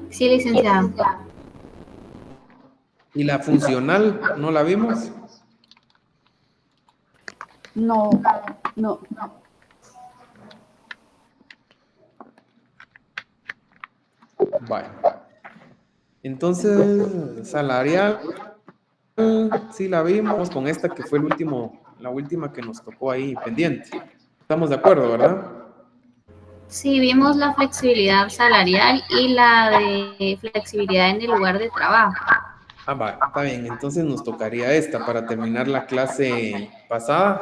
Sí, licenciada. ¿Y la funcional no la vimos? No, no. Vale. Entonces, salarial, sí la vimos con esta que fue la última que nos tocó ahí pendiente. Estamos de acuerdo, ¿verdad? Sí, vimos la flexibilidad salarial y la de flexibilidad en el lugar de trabajo. Ah, va, está bien. Entonces nos tocaría esta para terminar la clase pasada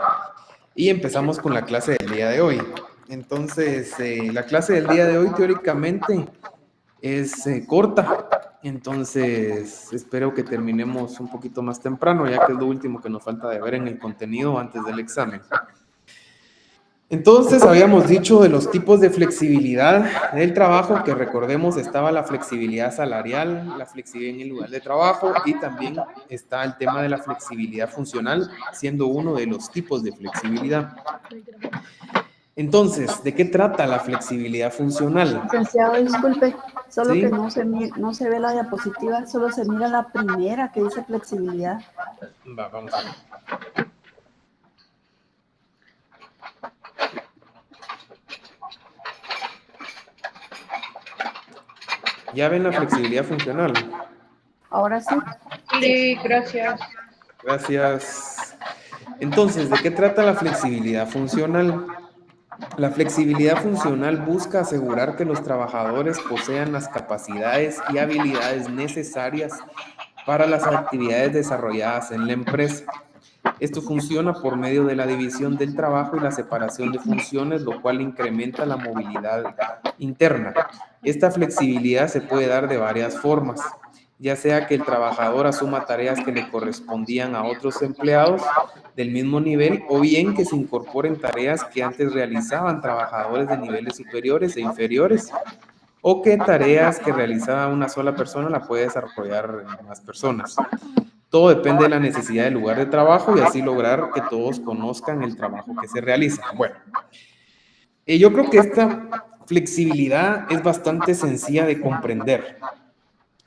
y empezamos con la clase del día de hoy. Entonces, la clase del día de hoy teóricamente es corta. Entonces, espero que terminemos un poquito más temprano, ya que es lo último que nos falta de ver en el contenido antes del examen. Entonces, habíamos dicho de los tipos de flexibilidad del trabajo, que recordemos estaba la flexibilidad salarial, la flexibilidad en el lugar de trabajo y también está el tema de la flexibilidad funcional, siendo uno de los tipos de flexibilidad. Entonces, ¿de qué trata la flexibilidad funcional? Licenciado, disculpe, solo que ¿Sí? no se ve la diapositiva, solo se mira la primera que dice flexibilidad. Va, vamos a ver. ¿Ya ven la flexibilidad funcional? Ahora sí. Sí, gracias. Gracias. Entonces, ¿de qué trata la flexibilidad funcional? La flexibilidad funcional busca asegurar que los trabajadores posean las capacidades y habilidades necesarias para las actividades desarrolladas en la empresa. Esto funciona por medio de la división del trabajo y la separación de funciones, lo cual incrementa la movilidad interna. Esta flexibilidad se puede dar de varias formas, ya sea que el trabajador asuma tareas que le correspondían a otros empleados del mismo nivel o bien que se incorporen tareas que antes realizaban trabajadores de niveles superiores e inferiores o que tareas que realizaba una sola persona la puede desarrollar más personas. Todo depende de la necesidad del lugar de trabajo y así lograr que todos conozcan el trabajo que se realiza. Bueno, yo creo que esta flexibilidad es bastante sencilla de comprender.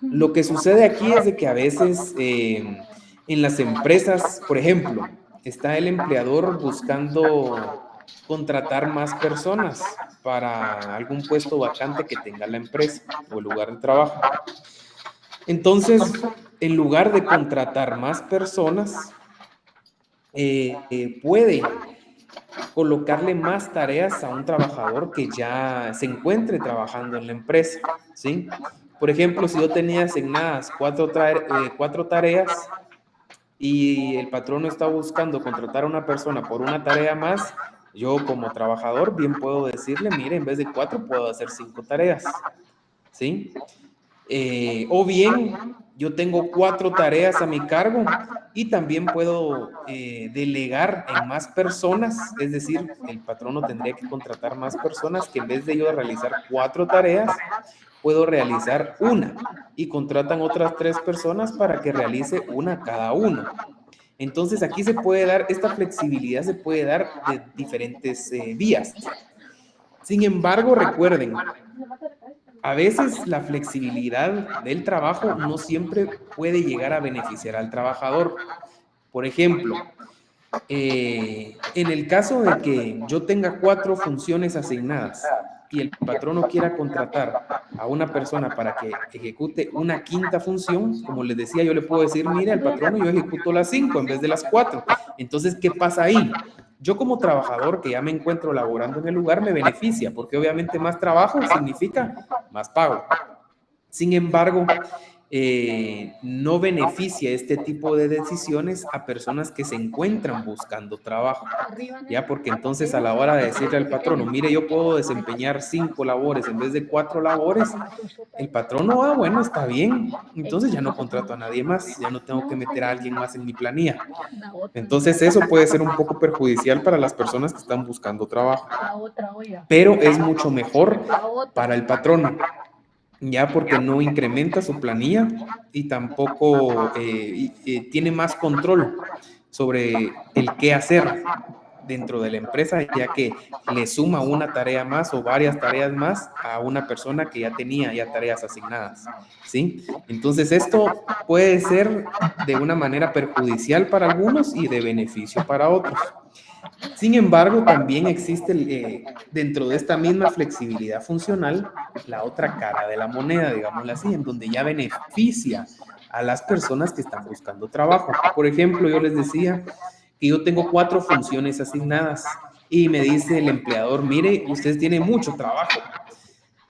Lo que sucede aquí es de que a veces en las empresas, por ejemplo, está el empleador buscando contratar más personas para algún puesto vacante que tenga la empresa o el lugar de trabajo. Entonces, en lugar de contratar más personas, puede colocarle más tareas a un trabajador que ya se encuentre trabajando en la empresa, ¿sí? Por ejemplo, si yo tenía asignadas cuatro tareas y el patrono está buscando contratar a una persona por una tarea más, yo como trabajador bien puedo decirle, mire, en vez de 4 puedo hacer 5 tareas, ¿sí? O bien, yo tengo 4 tareas a mi cargo y también puedo delegar en más personas, es decir, el patrono tendría que contratar más personas que en vez de yo realizar 4 tareas, puedo realizar una y contratan otras 3 personas para que realice una cada uno. Entonces aquí se puede dar, esta flexibilidad se puede dar de diferentes vías. Sin embargo, recuerden, a veces la flexibilidad del trabajo no siempre puede llegar a beneficiar al trabajador. Por ejemplo, en el caso de que yo tenga 4 funciones asignadas y el patrono quiera contratar a una persona para que ejecute una quinta función, como les decía, yo le puedo decir, mire, al patrono yo ejecuto las 5 en vez de las 4. Entonces, ¿qué pasa ahí? Yo como trabajador que ya me encuentro laborando en el lugar me beneficia, porque obviamente más trabajo significa más pago. Sin embargo, no beneficia este tipo de decisiones a personas que se encuentran buscando trabajo, ya porque entonces a la hora de decirle al patrono, mire, yo puedo desempeñar 5 labores en vez de 4 labores, el patrono, bueno, está bien, entonces ya no contrato a nadie más, ya no tengo que meter a alguien más en mi planilla. Entonces eso puede ser un poco perjudicial para las personas que están buscando trabajo, pero es mucho mejor para el patrono, ya porque no incrementa su planilla y tampoco tiene más control sobre el qué hacer. dentro de la empresa, ya que le suma una tarea más o varias tareas más a una persona que ya tenía ya tareas asignadas, ¿sí? Entonces esto puede ser de una manera perjudicial para algunos y de beneficio para otros. Sin embargo, también existe dentro de esta misma flexibilidad funcional la otra cara de la moneda, digámoslo así, en donde ya beneficia a las personas que están buscando trabajo. Por ejemplo, yo les decía que yo tengo 4 funciones asignadas y me dice el empleador, mire, usted tiene mucho trabajo.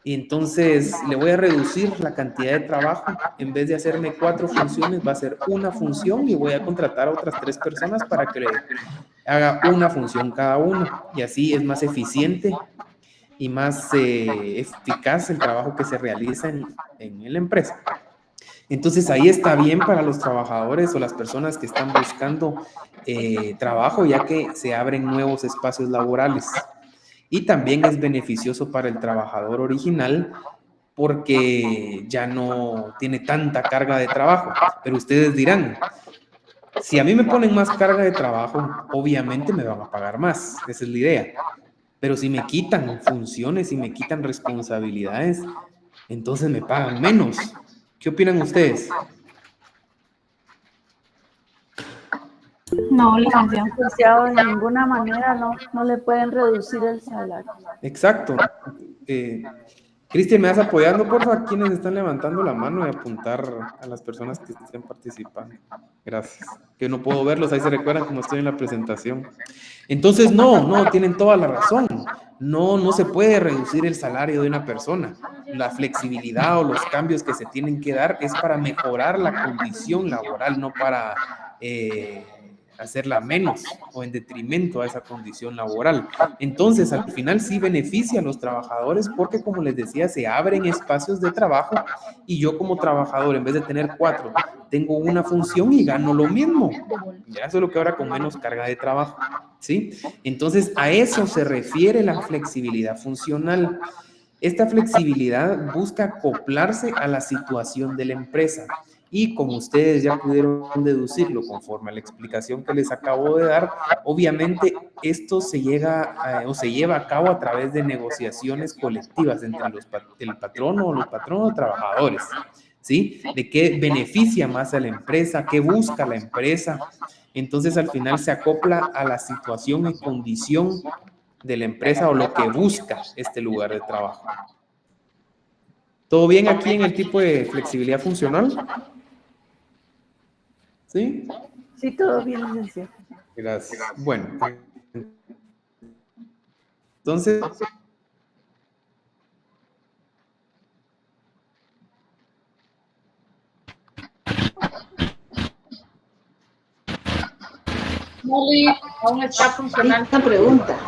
Y entonces le voy a reducir la cantidad de trabajo. En vez de hacerme 4 funciones, va a ser una función y voy a contratar a otras 3 personas para que le haga una función cada uno. Y así es más eficiente y más eficaz el trabajo que se realiza en la empresa. Entonces ahí está bien para los trabajadores o las personas que están buscando trabajo, ya que se abren nuevos espacios laborales. Y también es beneficioso para el trabajador original porque ya no tiene tanta carga de trabajo. Pero ustedes dirán, si a mí me ponen más carga de trabajo, obviamente me van a pagar más. Esa es la idea. Pero si me quitan funciones y me quitan responsabilidades, entonces me pagan menos. ¿Qué opinan ustedes? No, licenciado. Licenciado, de ninguna manera no le pueden reducir el salario. Exacto. Cristian, ¿me vas apoyando, por favor? ¿Quiénes están levantando la mano y apuntar a las personas que estén participando? Gracias. Que no puedo verlos, ahí se recuerdan como estoy en la presentación. Entonces, no, tienen toda la razón. No se puede reducir el salario de una persona. La flexibilidad o los cambios que se tienen que dar es para mejorar la condición laboral, no para hacerla menos o en detrimento a esa condición laboral. Entonces, al final sí beneficia a los trabajadores porque, como les decía, se abren espacios de trabajo y yo como trabajador, en vez de tener 4, tengo una función y gano lo mismo. Ya solo que ahora con menos carga de trabajo, ¿sí? Entonces, a eso se refiere la flexibilidad funcional. Esta flexibilidad busca acoplarse a la situación de la empresa. Y como ustedes ya pudieron deducirlo conforme a la explicación que les acabo de dar, obviamente esto se lleva a cabo a través de negociaciones colectivas entre el patrono o los patronos trabajadores, ¿sí? De qué beneficia más a la empresa, qué busca la empresa. Entonces al final se acopla a la situación y condición de la empresa o lo que busca este lugar de trabajo. ¿Todo bien aquí en el tipo de flexibilidad funcional? ¿Sí? Sí, todo bien, licenciado. Gracias. Bueno, entonces, Molly, aún está funcionando. Una pregunta.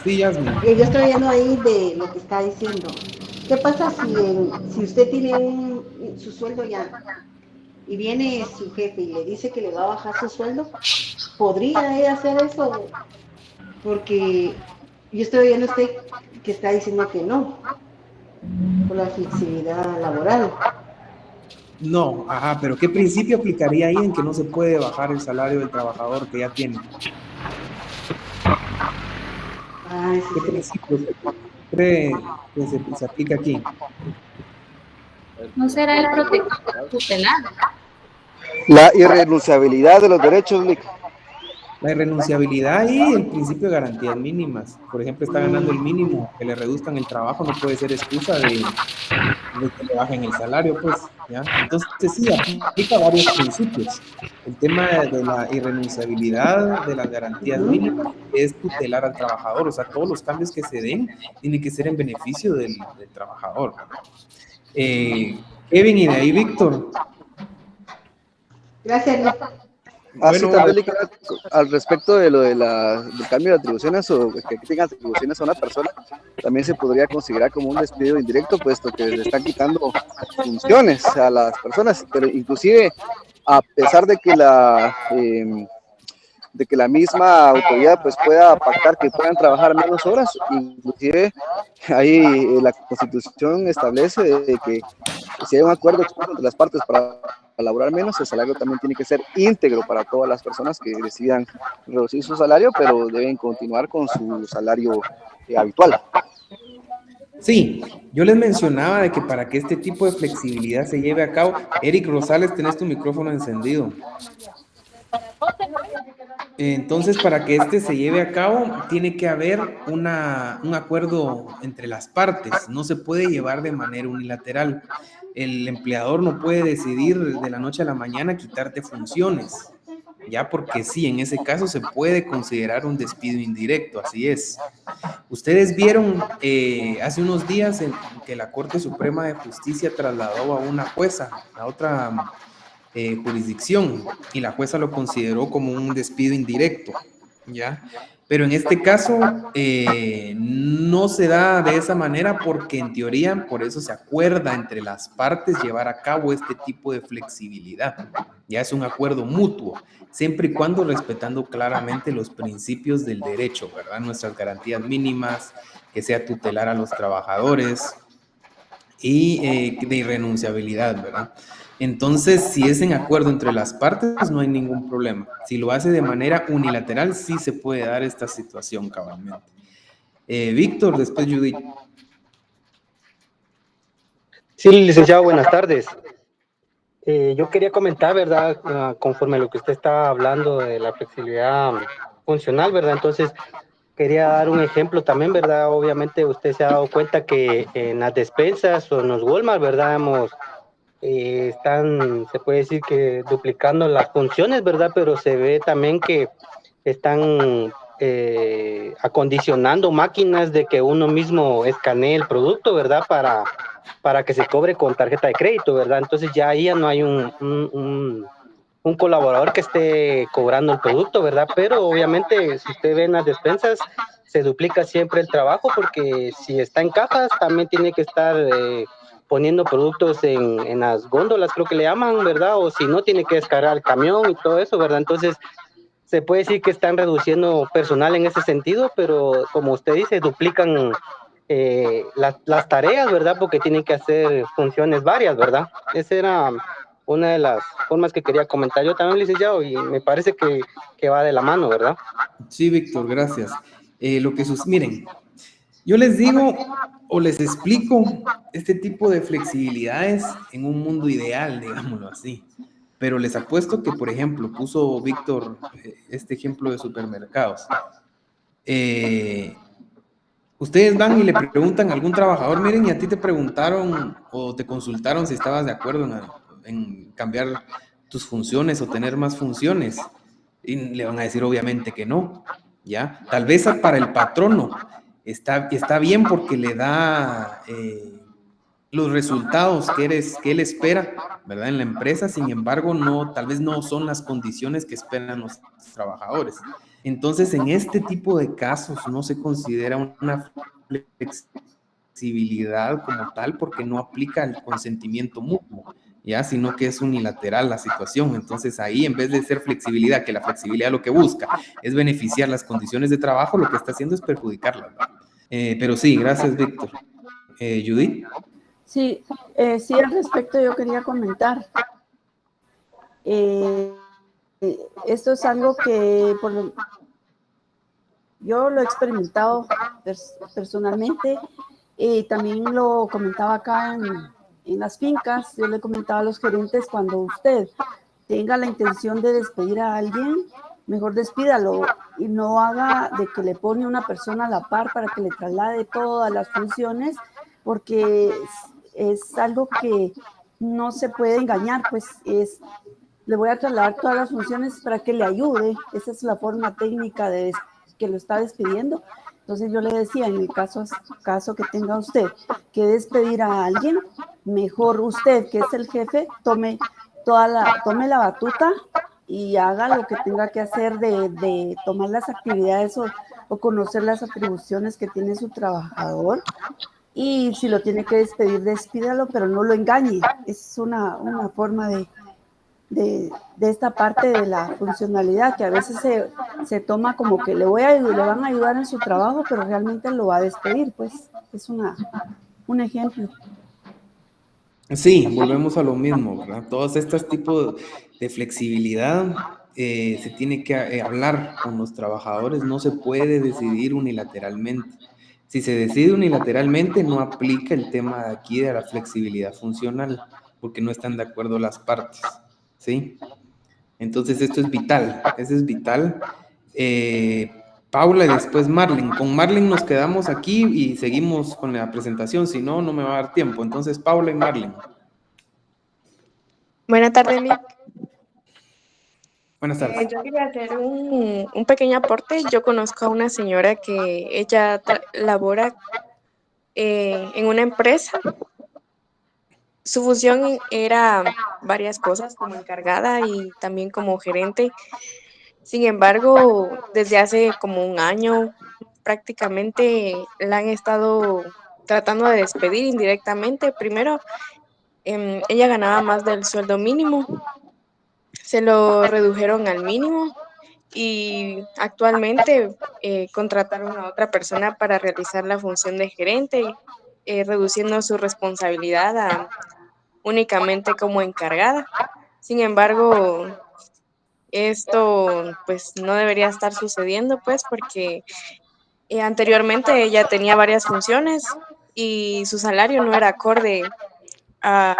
sí, Yasmin. Yo estoy viendo ahí de lo que está diciendo. ¿Qué pasa si usted tiene su sueldo ya y viene su jefe y le dice que le va a bajar su sueldo? ¿Podría ella hacer eso? Porque yo estoy viendo usted que está diciendo que no, por la flexibilidad laboral. No, ajá, pero ¿qué principio aplicaría ahí en que no se puede bajar el salario del trabajador que ya tiene? ¿Qué principio cree que se aplica aquí? ¿No será el protector tutelar? La irrenunciabilidad de los derechos, Lic. La irrenunciabilidad y el principio de garantías mínimas. Por ejemplo, está ganando el mínimo, que le reduzcan el trabajo no puede ser excusa de que le bajen el salario, pues, ¿ya? Entonces, sí, aplica varios principios. El tema de la irrenunciabilidad, de las garantías mínimas, es tutelar al trabajador. O sea, todos los cambios que se den tienen que ser en beneficio del trabajador. Kevin, y de ahí Víctor. Gracias, Lic. Así también, Lic, al respecto de lo del cambio de atribuciones o que tengan atribuciones a una persona, también se podría considerar como un despido indirecto, puesto que le están quitando funciones a las personas, pero inclusive a pesar de que la misma autoridad pues pueda pactar que puedan trabajar menos horas, inclusive ahí la Constitución establece de que si hay un acuerdo entre las partes para laborar menos, el salario también tiene que ser íntegro para todas las personas que decidan reducir su salario, pero deben continuar con su salario habitual. Sí, yo les mencionaba de que para que este tipo de flexibilidad se lleve a cabo, Eric Rosales, tenés tu micrófono encendido. Entonces, para que este se lleve a cabo, tiene que haber un acuerdo entre las partes. No se puede llevar de manera unilateral. El empleador no puede decidir de la noche a la mañana quitarte funciones, ya porque sí, en ese caso se puede considerar un despido indirecto, así es. Ustedes vieron hace unos días que la Corte Suprema de Justicia trasladó a una jueza a otra jurisdicción y la jueza lo consideró como un despido indirecto, ¿ya? Pero en este caso no se da de esa manera porque en teoría por eso se acuerda entre las partes llevar a cabo este tipo de flexibilidad. Ya es un acuerdo mutuo, siempre y cuando respetando claramente los principios del derecho, ¿verdad? Nuestras garantías mínimas, que sea tutelar a los trabajadores y de irrenunciabilidad, ¿verdad? Entonces, si es en acuerdo entre las partes, no hay ningún problema. Si lo hace de manera unilateral, sí se puede dar esta situación cabalmente. Víctor, después Judith. Sí, licenciado, buenas tardes. Yo quería comentar, ¿verdad? Conforme a lo que usted estaba hablando de la flexibilidad funcional, ¿verdad? Entonces, quería dar un ejemplo también, ¿verdad? Obviamente usted se ha dado cuenta que en las despensas o en los Walmart, ¿verdad? Están, se puede decir que duplicando las funciones, ¿verdad? Pero se ve también que están acondicionando máquinas de que uno mismo escanee el producto, ¿verdad? Para que se cobre con tarjeta de crédito, ¿verdad? Entonces ya ahí ya no hay un colaborador que esté cobrando el producto, ¿verdad? Pero obviamente si usted ve en las despensas, se duplica siempre el trabajo porque si está en cajas, también tiene que estar poniendo productos en las góndolas, creo que le llaman, ¿verdad? O si no, tiene que descargar el camión y todo eso, ¿verdad? Entonces, se puede decir que están reduciendo personal en ese sentido, pero como usted dice, duplican las tareas, ¿verdad? Porque tienen que hacer funciones varias, ¿verdad? Esa era una de las formas que quería comentar yo también, licenciado, y me parece que va de la mano, ¿verdad? Sí, Víctor, gracias. Miren, yo les digo o les explico este tipo de flexibilidades en un mundo ideal, digámoslo así. Pero les apuesto que, por ejemplo, puso Víctor este ejemplo de supermercados. Ustedes van y le preguntan a algún trabajador, miren, y a ti te preguntaron o te consultaron si estabas de acuerdo en cambiar tus funciones o tener más funciones. Y le van a decir obviamente que no, ¿ya? Tal vez para el patrono está bien porque le da los resultados que él espera, ¿verdad? En la empresa, sin embargo, tal vez no son las condiciones que esperan los trabajadores. Entonces, en este tipo de casos no se considera una flexibilidad como tal porque no aplica el consentimiento mutuo, ¿ya? Sino que es unilateral la situación. Entonces, ahí, en vez de ser flexibilidad, que la flexibilidad lo que busca es beneficiar las condiciones de trabajo, lo que está haciendo es perjudicarlas, ¿verdad? Pero sí, gracias, Víctor. Judith. Sí, sí, al respecto yo quería comentar. Esto es algo que yo lo he experimentado personalmente y también lo comentaba acá en las fincas. Yo le comentaba a los gerentes, cuando usted tenga la intención de despedir a alguien, mejor despídalo y no haga de que le pone una persona a la par para que le traslade todas las funciones, porque es algo que no se puede engañar, pues le voy a trasladar todas las funciones para que le ayude. Esa es la forma técnica de que lo está despidiendo. Entonces yo le decía, en el caso que tenga usted que despedir a alguien, mejor usted, que es el jefe, tome la batuta y haga lo que tenga que hacer de tomar las actividades o conocer las atribuciones que tiene su trabajador. Y si lo tiene que despedir, despídalo, pero no lo engañe. Es una forma de esta parte de la funcionalidad, que a veces se toma como que le van a ayudar en su trabajo, pero realmente lo va a despedir. Pues es un ejemplo. Sí, volvemos a lo mismo, ¿verdad? Todos estos tipos de flexibilidad se tiene que hablar con los trabajadores, no se puede decidir unilateralmente. Si se decide unilateralmente, no aplica el tema de aquí de la flexibilidad funcional, porque no están de acuerdo las partes, ¿sí? Entonces esto es vital, eso es vital. Paula y después Marlene. Con Marlene nos quedamos aquí y seguimos con la presentación, si no, no me va a dar tiempo. Entonces Paula y Marlene. Buenas tardes, Nick. Buenas tardes. Yo quería hacer un pequeño aporte. Yo conozco a una señora que ella labora en una empresa. Su función era varias cosas, como encargada y también como gerente. Sin embargo, desde hace como un año prácticamente la han estado tratando de despedir indirectamente. Primero, ella ganaba más del sueldo mínimo, se lo redujeron al mínimo y actualmente contrataron a otra persona para realizar la función de gerente, reduciendo su responsabilidad a únicamente como encargada. Sin embargo, esto pues no debería estar sucediendo pues porque anteriormente ella tenía varias funciones y su salario no era acorde a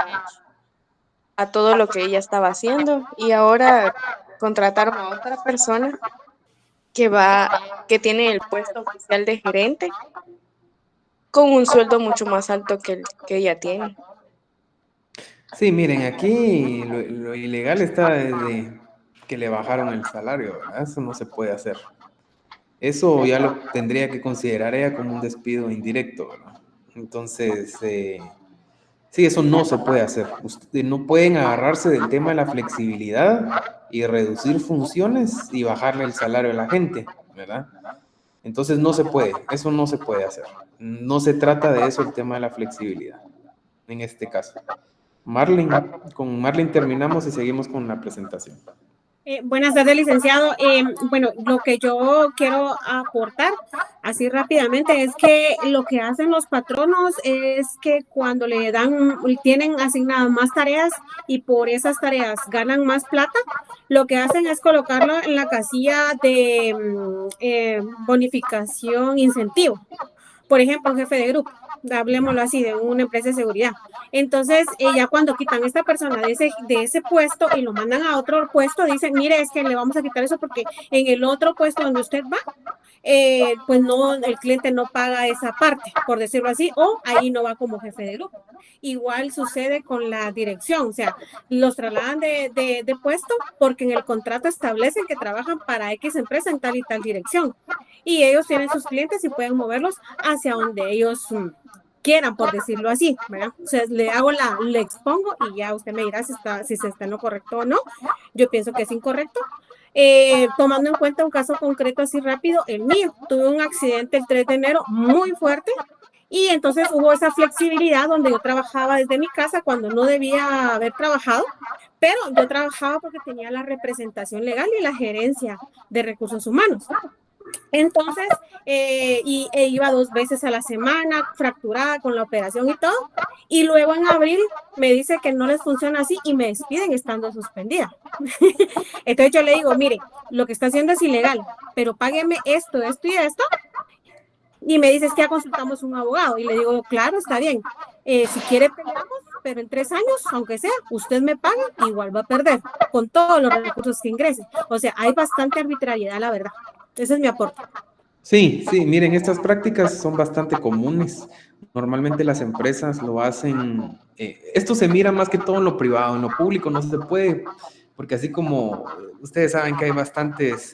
todo lo que ella estaba haciendo y ahora contrataron a otra persona que tiene el puesto oficial de gerente con un sueldo mucho más alto que el que ella tiene. Sí, miren, aquí lo ilegal está desde que le bajaron el salario, ¿verdad? Eso no se puede hacer. Eso ya lo tendría que considerar ella como un despido indirecto, ¿verdad? Entonces, sí, eso no se puede hacer. Ustedes no pueden agarrarse del tema de la flexibilidad y reducir funciones y bajarle el salario a la gente, ¿verdad? Entonces no se puede, eso no se puede hacer. No se trata de eso el tema de la flexibilidad, en este caso. Marlene, con Marlene terminamos y seguimos con la presentación. Buenas tardes, licenciado. Bueno, lo que yo quiero aportar así rápidamente es que lo que hacen los patronos es que cuando tienen asignadas más tareas y por esas tareas ganan más plata, lo que hacen es colocarlo en la casilla de bonificación incentivo. Por ejemplo, un jefe de grupo, hablemoslo así, de una empresa de seguridad. Entonces, ya cuando quitan a esta persona de ese puesto y lo mandan a otro puesto, dicen, mire, es que le vamos a quitar eso porque en el otro puesto donde usted va, pues no, el cliente no paga esa parte, por decirlo así, o ahí no va como jefe de grupo. Igual sucede con la dirección, o sea, los trasladan de puesto porque en el contrato establecen que trabajan para X empresa en tal y tal dirección. Y ellos tienen sus clientes y pueden moverlos hacia donde ellos quieran, por decirlo así, ¿verdad? O sea, le expongo y ya usted me dirá si se está en lo correcto o no. Yo pienso que es incorrecto. Tomando en cuenta un caso concreto así rápido, el mío, tuve un accidente el 3 de enero muy fuerte y entonces hubo esa flexibilidad donde yo trabajaba desde mi casa cuando no debía haber trabajado, pero yo trabajaba porque tenía la representación legal y la gerencia de recursos humanos. Entonces, iba 2 veces a la semana, fracturada con la operación y todo. Y luego en abril me dice que no les funciona así y me despiden estando suspendida. Entonces yo le digo, mire, lo que está haciendo es ilegal, pero págueme esto, esto y esto. Y me dice, es que ya consultamos un abogado. Y le digo, claro, está bien. Si quiere peleamos, pero en 3 años, aunque sea, usted me paga, igual va a perder con todos los recursos que ingrese. O sea, hay bastante arbitrariedad, la verdad. Ese es mi aporte. Sí, sí, miren, estas prácticas son bastante comunes. Normalmente las empresas lo hacen, esto se mira más que todo en lo privado, en lo público no se puede, porque así como ustedes saben que hay bastantes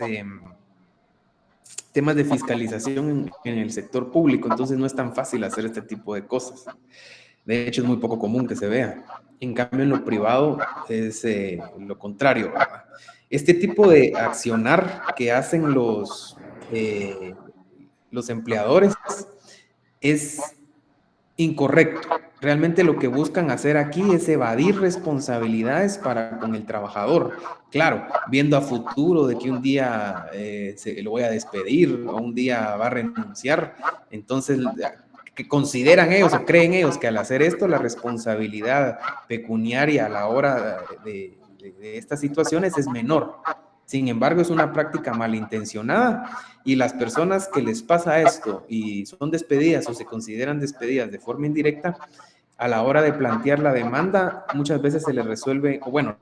temas de fiscalización en el sector público, entonces no es tan fácil hacer este tipo de cosas. De hecho, es muy poco común que se vea. En cambio, en lo privado es lo contrario, ¿verdad? Este tipo de accionar que hacen los empleadores es incorrecto. Realmente lo que buscan hacer aquí es evadir responsabilidades para con el trabajador. Claro, viendo a futuro de que un día lo voy a despedir o un día va a renunciar, entonces que consideran ellos o creen ellos que al hacer esto la responsabilidad pecuniaria a la hora de estas situaciones es menor. Sin embargo, es una práctica malintencionada y las personas que les pasa esto y son despedidas o se consideran despedidas de forma indirecta, a la hora de plantear la demanda, muchas veces se les resuelve, o bueno,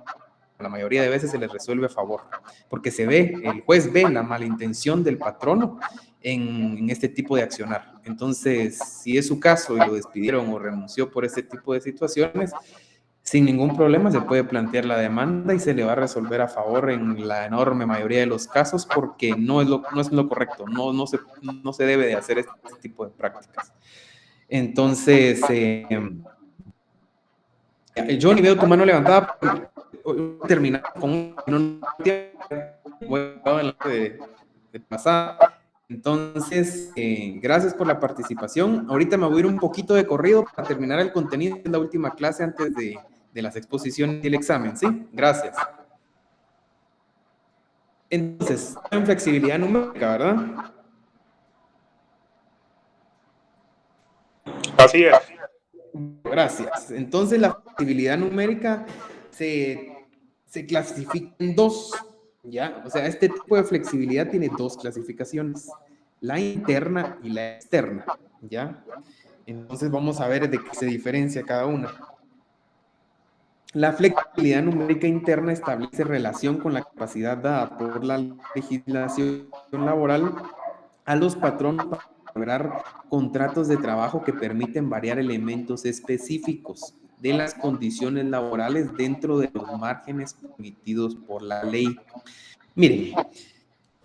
la mayoría de veces se les resuelve a favor, porque el juez ve la malintención del patrono en este tipo de accionar. Entonces, si es su caso y lo despidieron o renunció por este tipo de situaciones, sin ningún problema se puede plantear la demanda y se le va a resolver a favor en la enorme mayoría de los casos, porque no es lo correcto, no se debe de hacer este tipo de prácticas. Entonces, Johnny, veo tu mano levantada. Terminar con de pasar. Entonces, gracias por la participación. Ahorita me voy a ir un poquito de corrido para terminar el contenido de la última clase antes de las exposiciones y el examen, ¿sí? Gracias. Entonces, en flexibilidad numérica, ¿verdad? Así es. Gracias. Entonces, la flexibilidad numérica se clasifica en dos, ¿ya? O sea, este tipo de flexibilidad tiene dos clasificaciones, la interna y la externa, ¿ya? Entonces, vamos a ver de qué se diferencia cada una. La flexibilidad numérica interna establece relación con la capacidad dada por la legislación laboral a los patronos para lograr contratos de trabajo que permiten variar elementos específicos de las condiciones laborales dentro de los márgenes permitidos por la ley. Miren,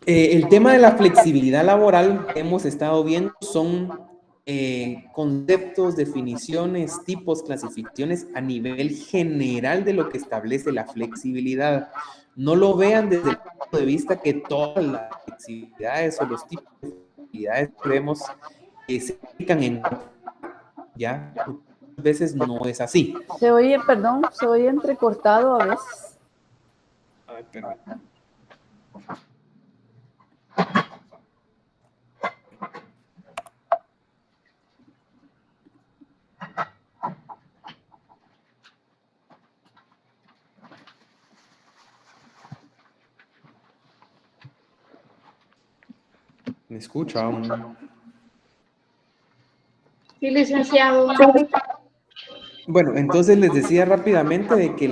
el tema de la flexibilidad laboral que hemos estado viendo son conceptos, definiciones, tipos, clasificaciones a nivel general de lo que establece la flexibilidad. No lo vean desde el punto de vista que todas las flexibilidades o los tipos de flexibilidades que vemos que se aplican en ya, muchas veces no es así. Se oye, perdón, se oye entrecortado a veces. Ay, perdón. ¿Me escuchan? Sí, licenciado. Bueno, entonces les decía rápidamente de que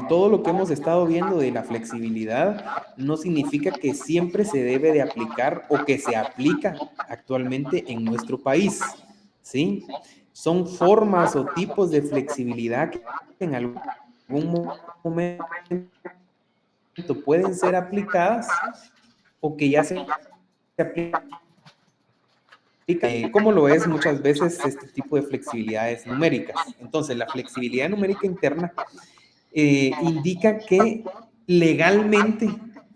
todo lo que hemos estado viendo de la flexibilidad no significa que siempre se debe de aplicar o que se aplica actualmente en nuestro país, ¿sí? Son formas o tipos de flexibilidad que en algún momento pueden ser aplicadas o que ya se aplican. ¿Cómo lo es muchas veces este tipo de flexibilidades numéricas? Entonces, la flexibilidad numérica interna indica que legalmente,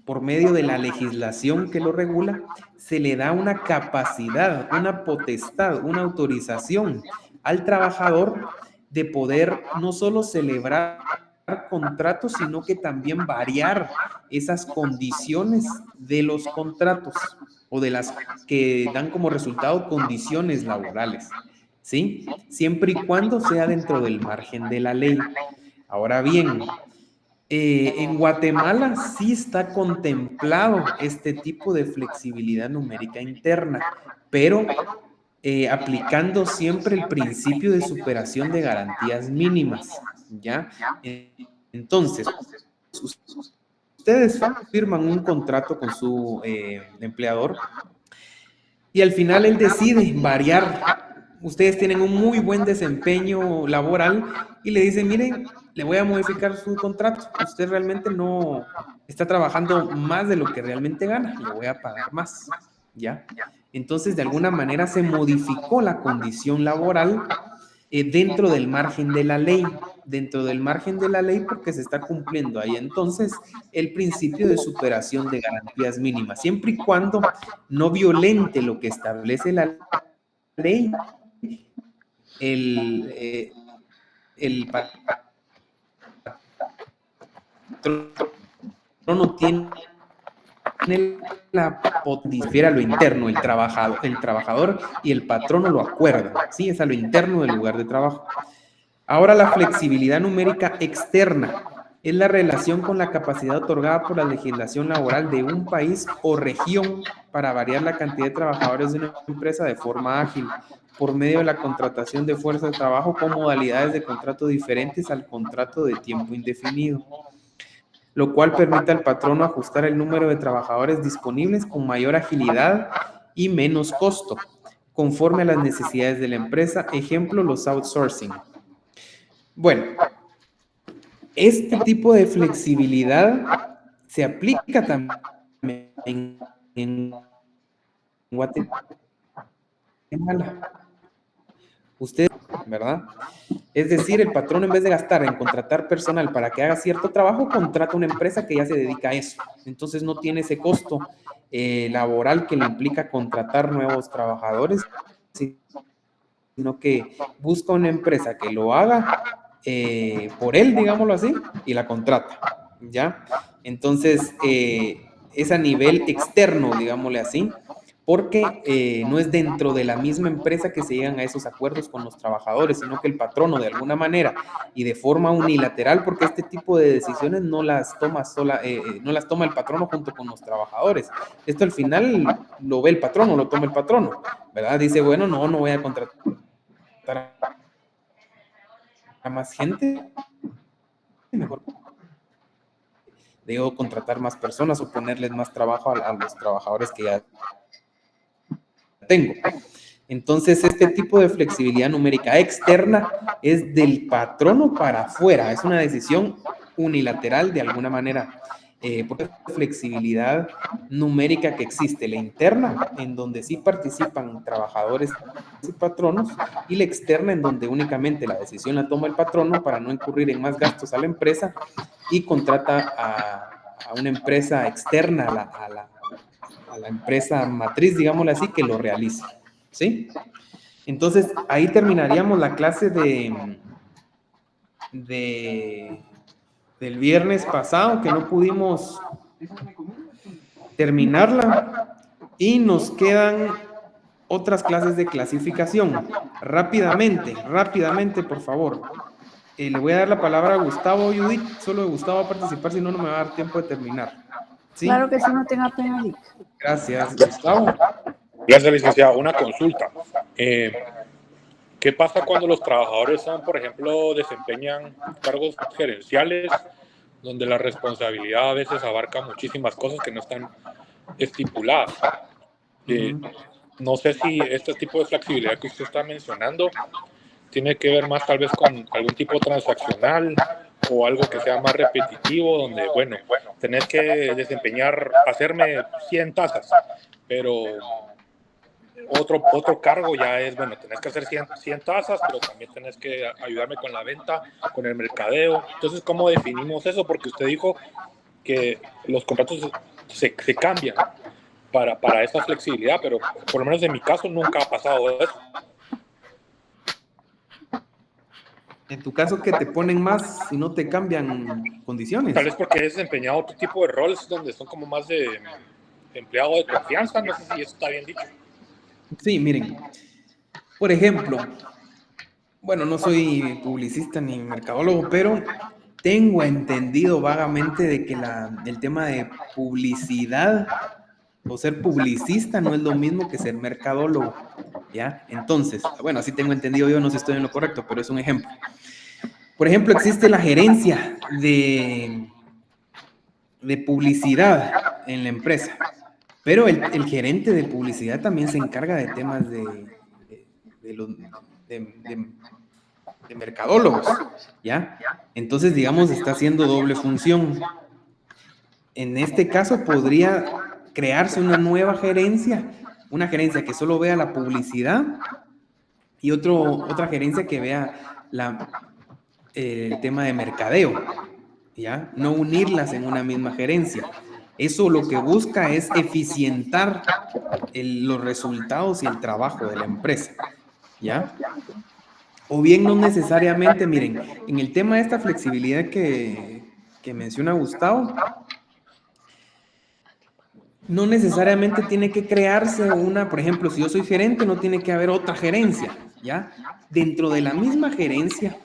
por medio de la legislación que lo regula, se le da una capacidad, una potestad, una autorización al trabajador de poder no solo celebrar contratos, sino que también variar esas condiciones de los contratos o de las que dan como resultado condiciones laborales, ¿sí? Siempre y cuando sea dentro del margen de la ley. Ahora bien, en Guatemala sí está contemplado este tipo de flexibilidad numérica interna, pero aplicando siempre el principio de superación de garantías mínimas, ¿ya? Entonces, ustedes firman un contrato con su empleador y al final él decide variar. Ustedes tienen un muy buen desempeño laboral y le dicen, miren, le voy a modificar su contrato. Usted realmente no está trabajando más de lo que realmente gana, le voy a pagar más, ¿ya? Entonces, de alguna manera se modificó la condición laboral dentro del margen de la ley, porque se está cumpliendo ahí entonces el principio de superación de garantías mínimas, siempre y cuando no violente lo que establece la ley, el patrón no tiene la potencia, lo interno, el trabajador y el patrono lo acuerdan, ¿sí? Es a lo interno del lugar de trabajo. Ahora, la flexibilidad numérica externa es la relación con la capacidad otorgada por la legislación laboral de un país o región para variar la cantidad de trabajadores de una empresa de forma ágil, por medio de la contratación de fuerza de trabajo con modalidades de contrato diferentes al contrato de tiempo indefinido, lo cual permite al patrono ajustar el número de trabajadores disponibles con mayor agilidad y menos costo, conforme a las necesidades de la empresa. Ejemplo, los outsourcing. Bueno, este tipo de flexibilidad se aplica también en Guatemala. Usted, ¿verdad? Es decir, el patrón, en vez de gastar en contratar personal para que haga cierto trabajo, contrata una empresa que ya se dedica a eso. Entonces no tiene ese costo laboral que le implica contratar nuevos trabajadores, sino que busca una empresa que lo haga por él, digámoslo así, y la contrata, ¿ya? Entonces, es a nivel externo, digámosle así, porque no es dentro de la misma empresa que se llegan a esos acuerdos con los trabajadores, sino que el patrono, de alguna manera y de forma unilateral, porque este tipo de decisiones no las toma no las toma el patrono junto con los trabajadores. Esto al final lo ve el patrono, lo toma el patrono, ¿verdad? Dice, bueno, no voy a contratar a más gente, mejor debo contratar más personas o ponerles más trabajo a los trabajadores que ya tengo. Entonces, este tipo de flexibilidad numérica externa es del patrono para afuera, es una decisión unilateral de alguna manera. Porque la flexibilidad numérica que existe, la interna, en donde sí participan trabajadores y patronos, y la externa, en donde únicamente la decisión la toma el patrono para no incurrir en más gastos a la empresa y contrata a una empresa externa a la empresa matriz, digámoslo así, que lo realice, ¿sí? Entonces, ahí terminaríamos la clase del viernes pasado, que no pudimos terminarla, y nos quedan otras clases de clasificación. Rápidamente, por favor. Le voy a dar la palabra a Gustavo, Judith. Solo Gustavo va a participar, si no, no me va a dar tiempo de terminar. ¿Sí? Claro que sí, no tenga pena, Lic. Gracias, Gustavo. Gracias, licenciado. Una consulta. ¿Qué pasa cuando los trabajadores son, por ejemplo, desempeñan cargos gerenciales, donde la responsabilidad a veces abarca muchísimas cosas que no están estipuladas? No sé si este tipo de flexibilidad que usted está mencionando tiene que ver más tal vez con algún tipo transaccional o algo que sea más repetitivo, donde, bueno, tenés que desempeñar, hacerme 100 tasas, pero otro cargo ya es, bueno, tenés que hacer 100 tasas, pero también tenés que ayudarme con la venta, con el mercadeo. Entonces, ¿cómo definimos eso? Porque usted dijo que los contratos se cambian para esa flexibilidad, pero por lo menos en mi caso nunca ha pasado eso. En tu caso, que te ponen más y no te cambian condiciones. Tal vez porque he desempeñado otro tipo de roles donde son como más de empleado de confianza, no sé si eso está bien dicho. Sí, miren, por ejemplo, bueno, no soy publicista ni mercadólogo, pero tengo entendido vagamente de que el tema de publicidad o ser publicista no es lo mismo que ser mercadólogo, ¿ya? Entonces, bueno, así tengo entendido yo, no sé si estoy en lo correcto, pero es un ejemplo. Por ejemplo, existe la gerencia de publicidad en la empresa, pero el gerente de publicidad también se encarga de temas de mercadólogos, ¿ya? Entonces, digamos, está haciendo doble función. En este caso podría crearse una nueva gerencia, una gerencia que solo vea la publicidad y otra gerencia que vea el tema de mercadeo, ¿ya? No unirlas en una misma gerencia. Eso lo que busca es eficientar los resultados y el trabajo de la empresa, ¿ya? O bien no necesariamente, miren, en el tema de esta flexibilidad que menciona Gustavo, no necesariamente tiene que crearse una, por ejemplo, si yo soy gerente, no tiene que haber otra gerencia, ¿ya? Dentro de la misma gerencia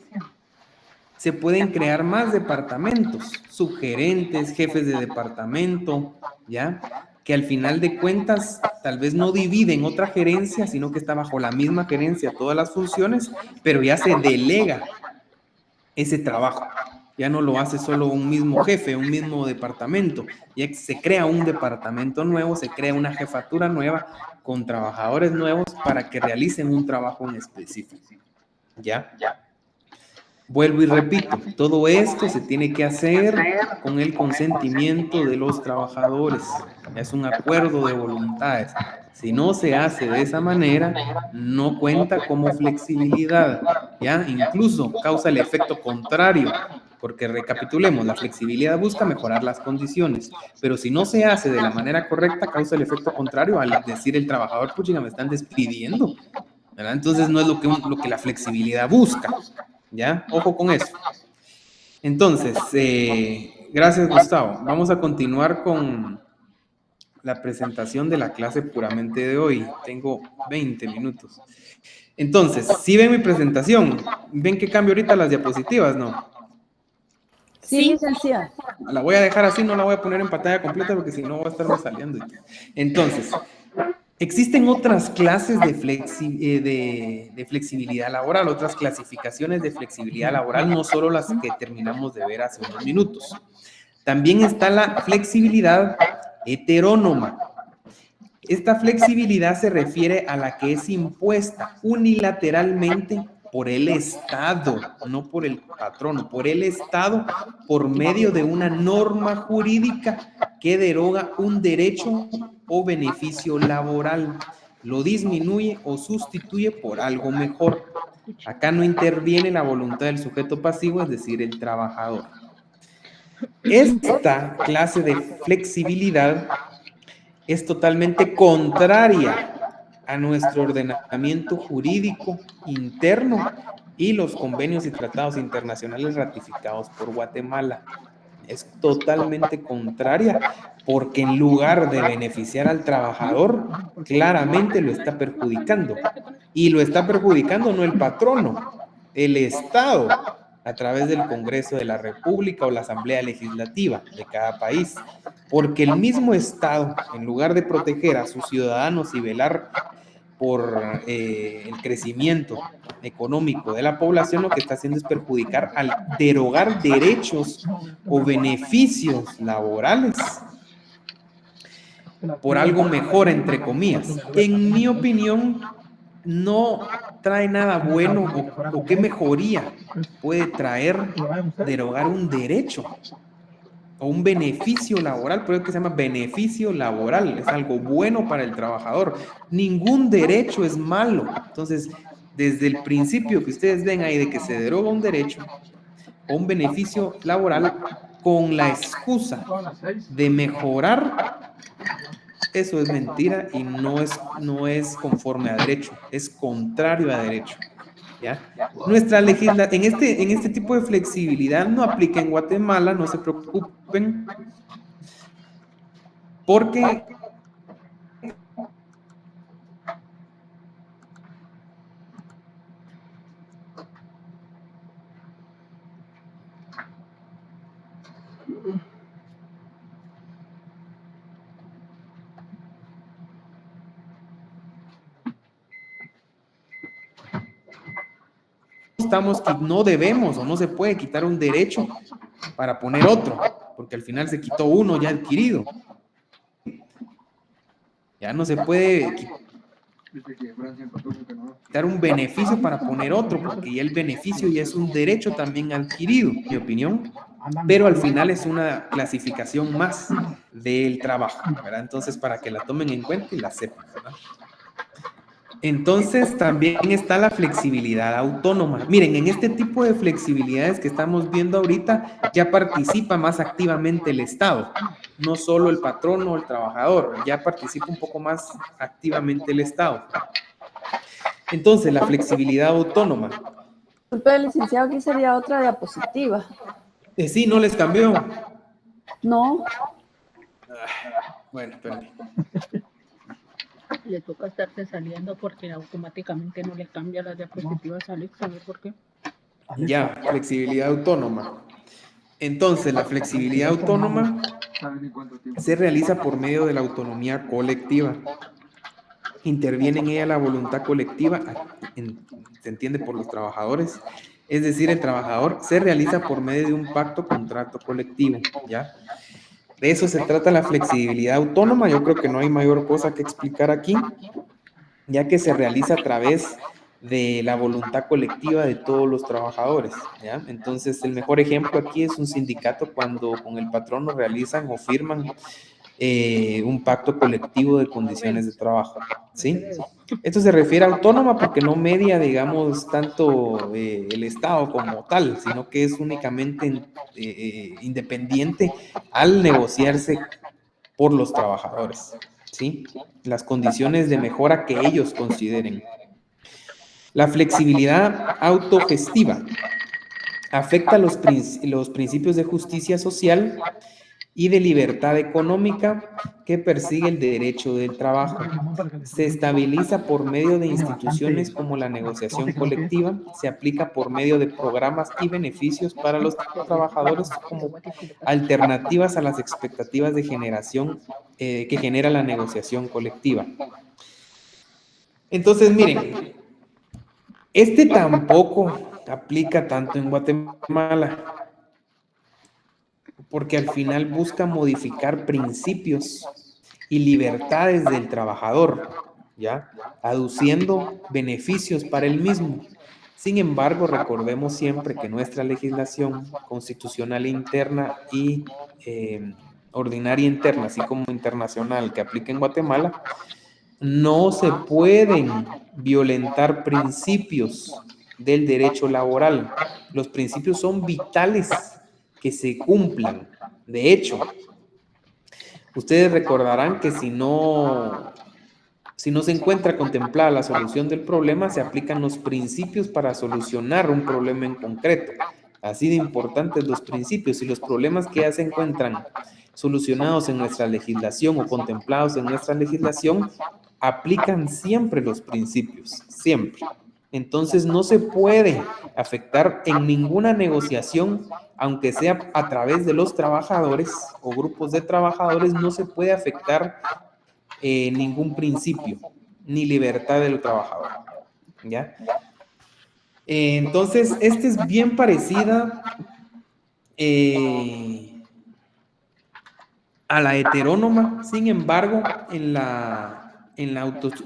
se pueden crear más departamentos, subgerentes, jefes de departamento, ¿ya? Que al final de cuentas tal vez no dividen otra gerencia, sino que está bajo la misma gerencia todas las funciones, pero ya se delega ese trabajo. Ya no lo hace solo un mismo jefe, un mismo departamento. Ya se crea un departamento nuevo, se crea una jefatura nueva con trabajadores nuevos para que realicen un trabajo en específico. ¿Ya? Vuelvo y repito, todo esto se tiene que hacer con el consentimiento de los trabajadores. Es un acuerdo de voluntades. Si no se hace de esa manera, no cuenta como flexibilidad, ¿ya? Incluso causa el efecto contrario, porque recapitulemos, la flexibilidad busca mejorar las condiciones, pero si no se hace de la manera correcta, causa el efecto contrario al decir el trabajador, puchiga, me están despidiendo, ¿verdad? Entonces no es lo que la flexibilidad busca, ¿ya? Ojo con eso. Entonces, gracias, Gustavo. Vamos a continuar con la presentación de la clase puramente de hoy. Tengo 20 minutos. Entonces, ¿sí ven mi presentación? ¿Ven que cambio ahorita las diapositivas, no? Sí, licenciada. La voy a dejar así, no la voy a poner en pantalla completa porque si no va a estarme saliendo. Entonces, existen otras clases de flexibilidad laboral, otras clasificaciones de flexibilidad laboral, no solo las que terminamos de ver hace unos minutos. También está la flexibilidad heterónoma. Esta flexibilidad se refiere a la que es impuesta unilateralmente por el Estado, no por el patrono, por el Estado, por medio de una norma jurídica que deroga un derecho o beneficio laboral, lo disminuye o sustituye por algo mejor. Acá no interviene la voluntad del sujeto pasivo, es decir, el trabajador. Esta clase de flexibilidad es totalmente contraria a nuestro ordenamiento jurídico interno y los convenios y tratados internacionales ratificados por Guatemala. Es totalmente contraria porque en lugar de beneficiar al trabajador, claramente lo está perjudicando. Y lo está perjudicando no el patrono, el Estado, a través del Congreso de la República o la Asamblea Legislativa de cada país. Porque el mismo Estado, en lugar de proteger a sus ciudadanos y velar por el crecimiento económico de la población, lo que está haciendo es perjudicar al derogar derechos o beneficios laborales por algo mejor, entre comillas. En mi opinión, no trae nada bueno o qué mejoría puede traer derogar un derecho o un beneficio laboral, por eso que se llama beneficio laboral, es algo bueno para el trabajador. Ningún derecho es malo. Entonces, desde el principio que ustedes ven ahí de que se deroga un derecho o un beneficio laboral con la excusa de mejorar, eso es mentira y no es conforme a derecho, es contrario a derecho. ¿Ya? Nuestra legislación, en este tipo de flexibilidad no aplica en Guatemala, no se preocupen, porque no debemos o no se puede quitar un derecho para poner otro, porque al final se quitó uno ya adquirido. Ya no se puede quitar un beneficio para poner otro, porque ya el beneficio ya es un derecho también adquirido, en mi opinión, pero al final es una clasificación más del trabajo, ¿verdad? Entonces, para que la tomen en cuenta y la sepan, ¿verdad? Entonces, también está la flexibilidad autónoma. Miren, en este tipo de flexibilidades que estamos viendo ahorita, ya participa más activamente el Estado, no solo el patrón o el trabajador, ya participa un poco más activamente el Estado. Entonces, la flexibilidad autónoma. Disculpe, licenciado, aquí sería otra diapositiva. Sí, ¿no les cambió? No. Bueno, espérame. Le toca estarse saliendo porque automáticamente no le cambia las diapositivas a Alex, ¿sabe por qué? Ya, flexibilidad autónoma. Entonces, la flexibilidad autónoma se realiza por medio de la autonomía colectiva. Interviene en ella la voluntad colectiva, se entiende por los trabajadores, es decir, el trabajador se realiza por medio de un pacto contrato colectivo, ¿ya? De eso se trata la flexibilidad autónoma. Yo creo que no hay mayor cosa que explicar aquí, ya que se realiza a través de la voluntad colectiva de todos los trabajadores, ¿ya? Entonces, el mejor ejemplo aquí es un sindicato cuando con el patrono realizan o firman un pacto colectivo de condiciones de trabajo, ¿sí? Esto se refiere a autónoma porque no media, digamos, tanto el Estado como tal, sino que es únicamente independiente al negociarse por los trabajadores, ¿sí? Las condiciones de mejora que ellos consideren. La flexibilidad autogestiva afecta los principios de justicia social y de libertad económica que persigue el derecho del trabajo. Se estabiliza por medio de instituciones como la negociación colectiva, se aplica por medio de programas y beneficios para los trabajadores como alternativas a las expectativas de generación que genera la negociación colectiva. Entonces, miren, este tampoco aplica tanto en Guatemala, porque al final busca modificar principios y libertades del trabajador, ¿ya? Aduciendo beneficios para el mismo. Sin embargo, recordemos siempre que nuestra legislación constitucional interna y ordinaria interna, así como internacional que aplica en Guatemala, no se pueden violentar principios del derecho laboral. Los principios son vitales que se cumplan. De hecho, ustedes recordarán que si no se encuentra contemplada la solución del problema, se aplican los principios para solucionar un problema en concreto. Así de importantes los principios y los problemas que ya se encuentran solucionados en nuestra legislación o contemplados en nuestra legislación, aplican siempre los principios, siempre. Entonces no se puede afectar en ninguna negociación, aunque sea a través de los trabajadores o grupos de trabajadores, no se puede afectar ningún principio ni libertad del trabajador, ¿ya? Entonces, esta es bien parecida a la heterónoma. Sin embargo, en la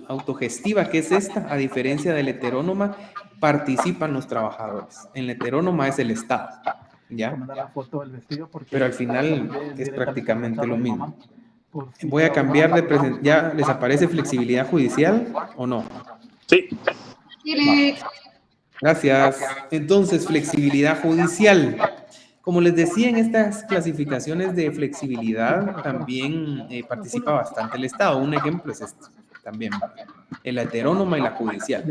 autogestiva, que es esta, a diferencia de la heterónoma, participan los trabajadores. En la heterónoma es el Estado, ¿ya? Pero al final es prácticamente lo mismo. Voy a cambiar de presentación. ¿Ya les aparece flexibilidad judicial o no? Sí. Gracias. Entonces, flexibilidad judicial. Como les decía, en estas clasificaciones de flexibilidad también participa bastante el Estado. Un ejemplo es este también, la heterónoma y la judicial.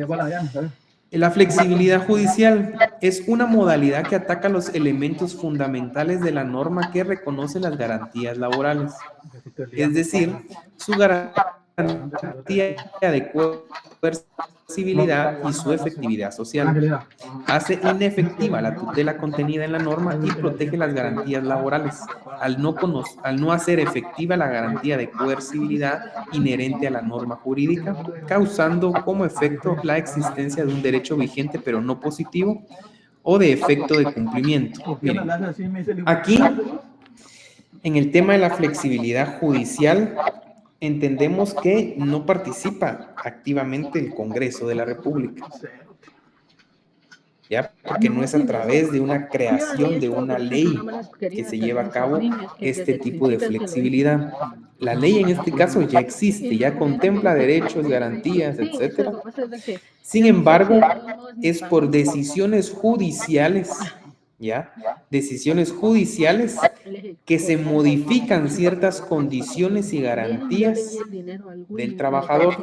La flexibilidad judicial es una modalidad que ataca los elementos fundamentales de la norma que reconoce las garantías laborales. Es decir, su garantía de coercibilidad y su efectividad social. Hace inefectiva la tutela contenida en la norma y protege las garantías laborales, al no hacer efectiva la garantía de coercibilidad inherente a la norma jurídica, causando como efecto la existencia de un derecho vigente pero no positivo o de efecto de cumplimiento. Miren, aquí, en el tema de la flexibilidad judicial, entendemos que no participa activamente el Congreso de la República, ¿ya? Porque no es a través de una creación de una ley que se lleva a cabo este tipo de flexibilidad. La ley en este caso ya existe, ya contempla derechos, garantías, etc. Sin embargo, es por decisiones judiciales, ¿ya? Decisiones judiciales que se modifican ciertas condiciones y garantías del trabajador,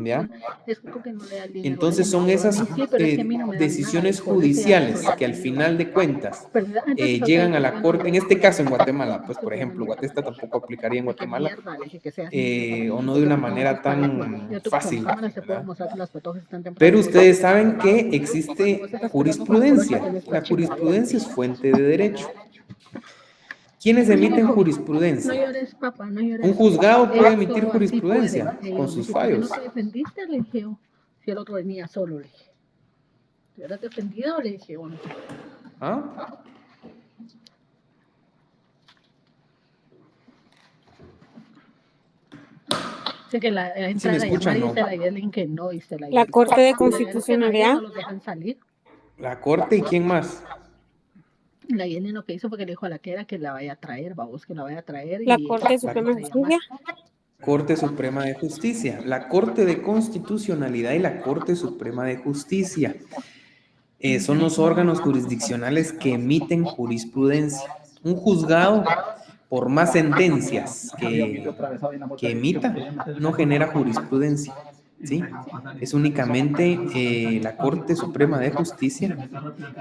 ¿ya? Es porque no le da el dinero. Entonces son esas Sí, pero es que a mí no me dan decisiones nada, por eso ya judiciales no que al final de cuentas Pero, entonces, llegan a o sea, la corte, en este caso en Guatemala, pues por ejemplo, Guatesta tampoco aplicaría en qué Guatemala, mierda, le dije que sea así. o no de una manera tan Yo tú fácil, con cámaras te puedo ¿verdad? mostrar las fotos que están temprano. Pero ustedes saben que existe jurisprudencia. La jurisprudencia es fuente de derecho. ¿Quiénes emiten No jurisprudencia? llores, papá, no llores. Un juzgado puede Eso emitir así jurisprudencia puede. con Me sus dice, ¿por qué fallos. no te defendiste? Le dije, si el otro venía solo, le dije. ¿Te hubieras defendido? Le dije, bueno. ¿Ah? Sé que la ¿Sí me entrada a escuchan, llamar y no? se la Yelin que no, y se la La Corte de Constitucionalidad. No los dejan salir. La corte y quién más. La Yelin lo que hizo fue que le dijo a la que era que la vaya a traer, vamos, que la vaya a traer. La y Corte Suprema de Justicia. Corte Suprema de Justicia, la Corte de Constitucionalidad y la Corte Suprema de Justicia. Son los órganos jurisdiccionales que emiten jurisprudencia. Un juzgado, por más sentencias que emita, no genera jurisprudencia, ¿sí? Es únicamente la Corte Suprema de Justicia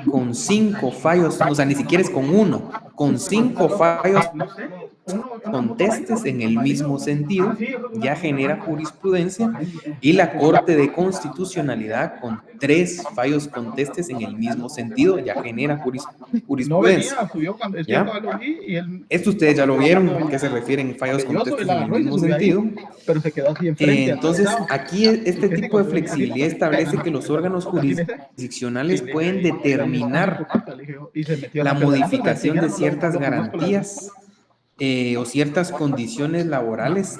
con 5 fallos, o sea, ni siquiera es con 1, con 5 fallos contestes en el mismo sentido, ya genera jurisprudencia, y la Corte de Constitucionalidad con 3 fallos contestes en el mismo sentido, ya genera jurisprudencia. ¿Ya? Esto ustedes ya lo vieron, ¿a qué se refieren fallos contestes en el mismo sentido? Entonces, aquí este tipo de flexibilidad establece que los órganos jurisdiccionales pueden determinar la modificación de ciertas garantías o ciertas condiciones laborales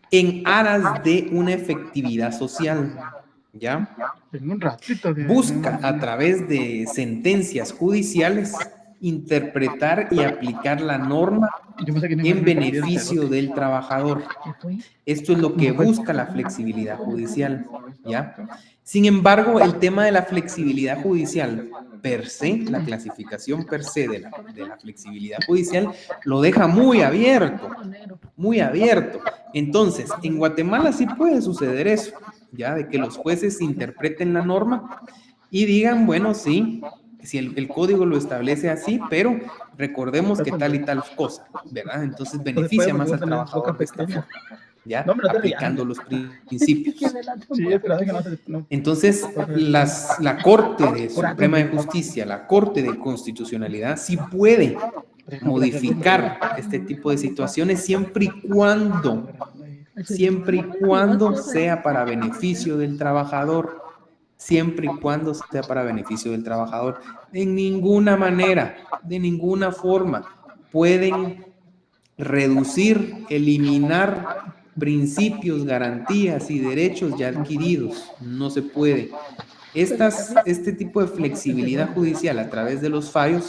en aras de una efectividad social, ¿ya? Busca a través de sentencias judiciales interpretar y aplicar la norma en beneficio del trabajador. Esto es lo que busca la flexibilidad judicial, ¿ya? Sin embargo, el tema de la flexibilidad judicial per se, la clasificación per se de la flexibilidad judicial, lo deja muy abierto, muy abierto. Entonces, en Guatemala sí puede suceder eso, ¿ya? De que los jueces interpreten la norma y digan, bueno, sí, si el código lo establece así, pero recordemos que tal y tal cosa, ¿verdad? Entonces beneficia más al trabajador de esta forma, ¿ya? Aplicando los principios. Entonces, la Corte de Suprema de Justicia, la Corte de Constitucionalidad, sí puede modificar este tipo de situaciones siempre y cuando sea para beneficio del trabajador. Siempre y cuando sea para beneficio del trabajador. En ninguna manera, de ninguna forma, pueden reducir, eliminar principios, garantías y derechos ya adquiridos. No se puede. Este tipo de flexibilidad judicial a través de los fallos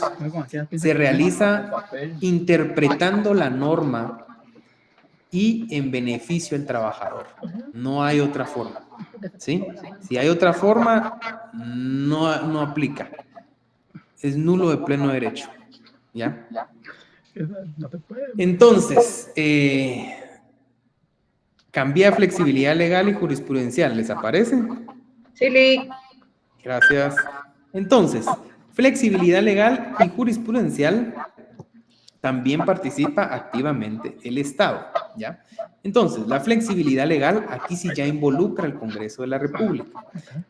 se realiza interpretando la norma y en beneficio del trabajador. No hay otra forma, ¿sí? Si hay otra forma, no aplica. Es nulo de pleno derecho, ¿ya? Entonces, cambia flexibilidad legal y jurisprudencial. ¿Les aparece? Sí, Lick. Gracias. Entonces, flexibilidad legal y jurisprudencial también participa activamente el Estado, ¿ya? Entonces, la flexibilidad legal aquí sí ya involucra al Congreso de la República.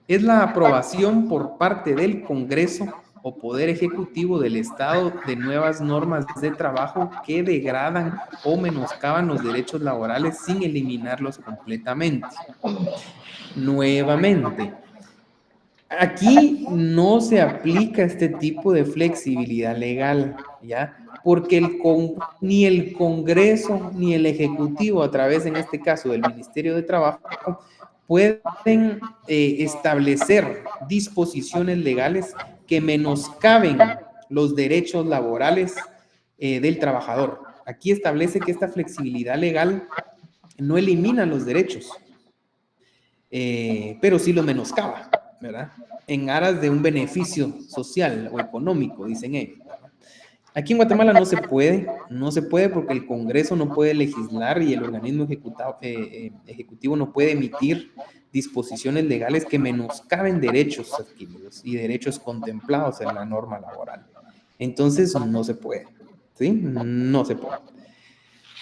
Es la aprobación por parte del Congreso o Poder Ejecutivo del Estado de nuevas normas de trabajo que degradan o menoscaban los derechos laborales sin eliminarlos completamente. Nuevamente, aquí no se aplica este tipo de flexibilidad legal, ¿ya? Porque ni el Congreso ni el Ejecutivo, a través, en este caso, del Ministerio de Trabajo, pueden establecer disposiciones legales que menoscaben los derechos laborales del trabajador. Aquí establece que esta flexibilidad legal no elimina los derechos, pero sí los menoscaba, ¿verdad? En aras de un beneficio social o económico, dicen ellos. Aquí en Guatemala no se puede porque el Congreso no puede legislar y el organismo ejecutivo no puede emitir disposiciones legales que menoscaben derechos adquiridos y derechos contemplados en la norma laboral. Entonces no se puede, ¿sí? No se puede.